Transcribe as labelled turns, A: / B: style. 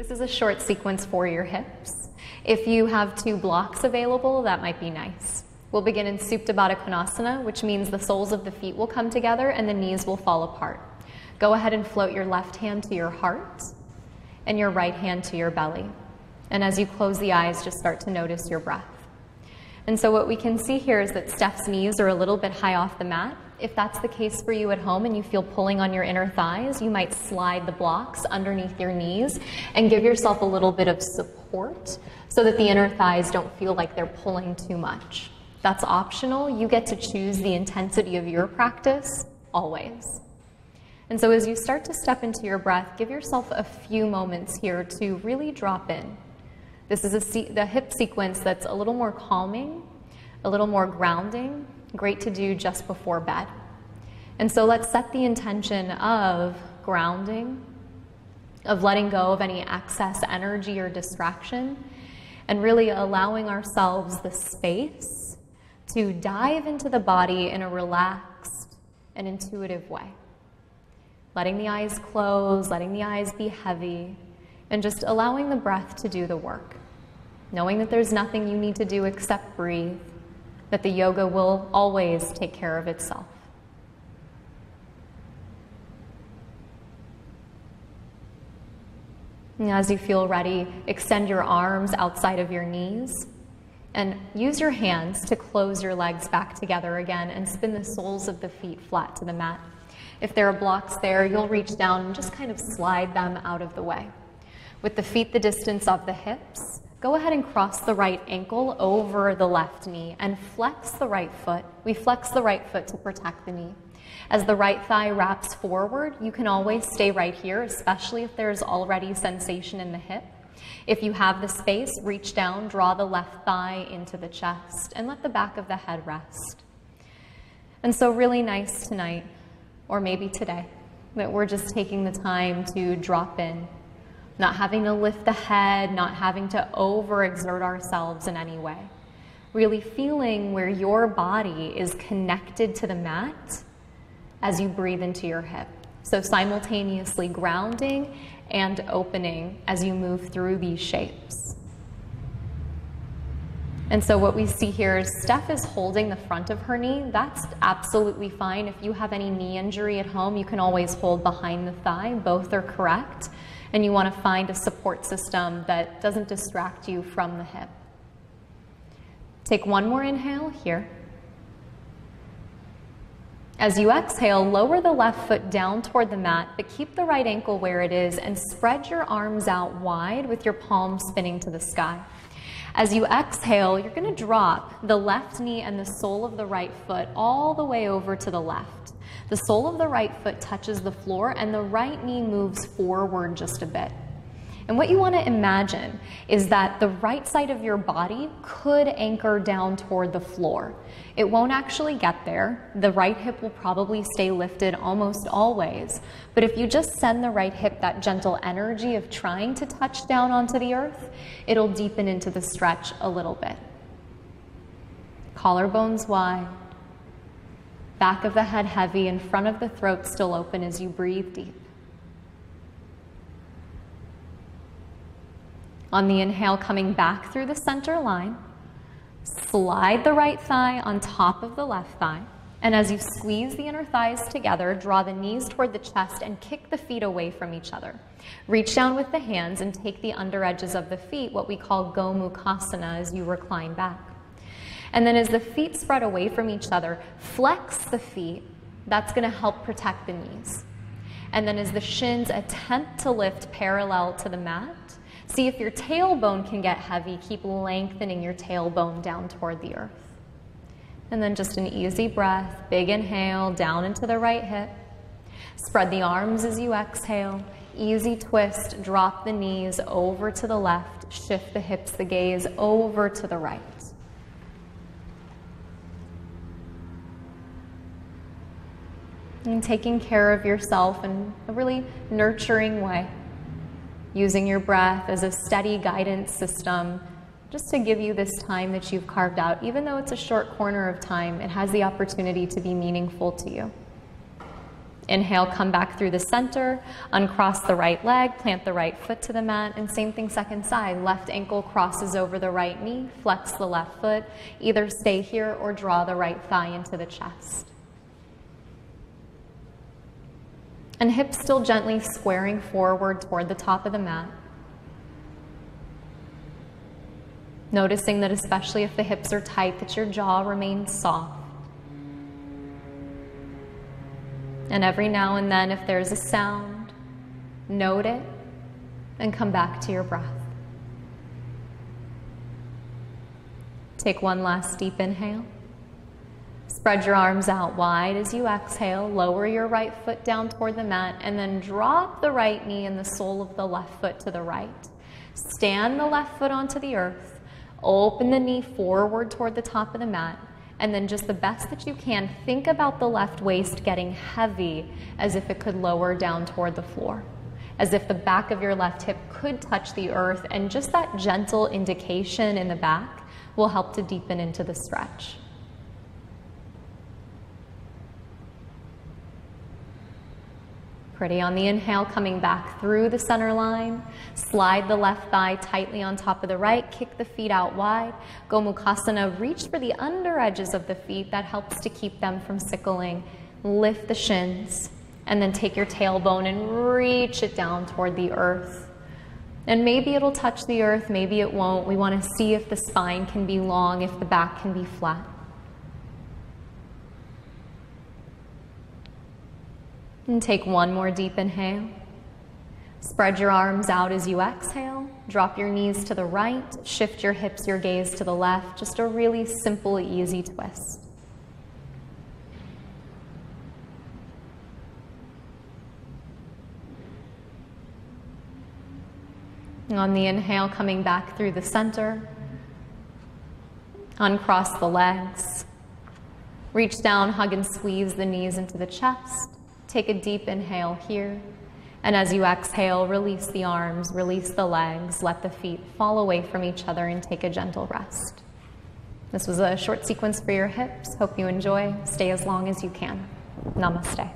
A: This is a short sequence for your hips. If you have 2 blocks available, that might be nice. We'll begin in Supta Baddha Konasana, which means the soles of the feet will come together and the knees will fall apart. Go ahead and float your left hand to your heart and your right hand to your belly. And as you close the eyes, just start to notice your breath. And so what we can see here is that Steph's knees are a little bit high off the mat. If that's the case for you at home and you feel pulling on your inner thighs, you might slide the blocks underneath your knees and give yourself a little bit of support so that the inner thighs don't feel like they're pulling too much. That's optional. You get to choose the intensity of your practice always. And so as you start to step into your breath, give yourself a few moments here to really drop in. This is the hip sequence that's a little more calming, a little more grounding, great to do just before bed. And so let's set the intention of grounding, of letting go of any excess energy or distraction, and really allowing ourselves the space to dive into the body in a relaxed and intuitive way. Letting the eyes close, letting the eyes be heavy, and just allowing the breath to do the work. Knowing that there's nothing you need to do except breathe, that the yoga will always take care of itself. And as you feel ready, extend your arms outside of your knees and use your hands to close your legs back together again and spin the soles of the feet flat to the mat. If there are blocks there, you'll reach down and just kind of slide them out of the way. With the feet the distance of the hips, go ahead and cross the right ankle over the left knee and flex the right foot. We flex the right foot to protect the knee. As the right thigh wraps forward, you can always stay right here, especially if there's already sensation in the hip. If you have the space, reach down, draw the left thigh into the chest, and let the back of the head rest. And so really nice tonight, or maybe today, that we're just taking the time to drop in, not having to lift the head, not having to overexert ourselves in any way. Really feeling where your body is connected to the mat as you breathe into your hip. So simultaneously grounding and opening as you move through these shapes. And so what we see here is Steph is holding the front of her knee. That's absolutely fine. If you have any knee injury at home, you can always hold behind the thigh. Both are correct. And you want to find a support system that doesn't distract you from the hip. Take one more inhale here. As you exhale, lower the left foot down toward the mat, but keep the right ankle where it is and spread your arms out wide with your palms spinning to the sky. As you exhale, you're going to drop the left knee and the sole of the right foot all the way over to the left. The sole of the right foot touches the floor and the right knee moves forward just a bit. And what you want to imagine is that the right side of your body could anchor down toward the floor. It won't actually get there. The right hip will probably stay lifted almost always. But if you just send the right hip that gentle energy of trying to touch down onto the earth, it'll deepen into the stretch a little bit. Collarbones wide. Back of the head heavy and front of the throat still open as you breathe deep. On the inhale, coming back through the center line, slide the right thigh on top of the left thigh. And as you squeeze the inner thighs together, draw the knees toward the chest and kick the feet away from each other. Reach down with the hands and take the under edges of the feet, what we call Gomukhasana, as you recline back. And then as the feet spread away from each other, flex the feet. That's going to help protect the knees. And then as the shins attempt to lift parallel to the mat, see if your tailbone can get heavy. Keep lengthening your tailbone down toward the earth. And then just an easy breath, big inhale, down into the right hip. Spread the arms as you exhale. Easy twist, drop the knees over to the left. Shift the hips, the gaze over to the right. And taking care of yourself in a really nurturing way. Using your breath as a steady guidance system, just to give you this time that you've carved out. Even though it's a short corner of time, it has the opportunity to be meaningful to you. Inhale, come back through the center, uncross the right leg, plant the right foot to the mat, and same thing second side. Left ankle crosses over the right knee, flex the left foot. Either stay here or draw the right thigh into the chest. And hips still gently squaring forward toward the top of the mat. Noticing that especially if the hips are tight, that your jaw remains soft. And every now and then, if there's a sound, note it and come back to your breath. Take one last deep inhale. Spread your arms out wide as you exhale. Lower your right foot down toward the mat and then drop the right knee and the sole of the left foot to the right. Stand the left foot onto the earth. Open the knee forward toward the top of the mat. And then just the best that you can, think about the left waist getting heavy as if it could lower down toward the floor, as if the back of your left hip could touch the earth, and just that gentle indication in the back will help to deepen into the stretch. Pretty. On the inhale, coming back through the center line, slide the left thigh tightly on top of the right, kick the feet out wide. Gomukhasana, reach for the under edges of the feet. That helps to keep them from sickling. Lift the shins, and then take your tailbone and reach it down toward the earth. And maybe it'll touch the earth, maybe it won't. We want to see if the spine can be long, if the back can be flat. And take one more deep inhale. Spread your arms out as you exhale. Drop your knees to the right. Shift your hips, your gaze to the left. Just a really simple, easy twist. On the inhale, coming back through the center. Uncross the legs. Reach down, hug and squeeze the knees into the chest. Take a deep inhale here. And as you exhale, release the arms, release the legs, let the feet fall away from each other and take a gentle rest. This was a short sequence for your hips. Hope you enjoy. Stay as long as you can. Namaste.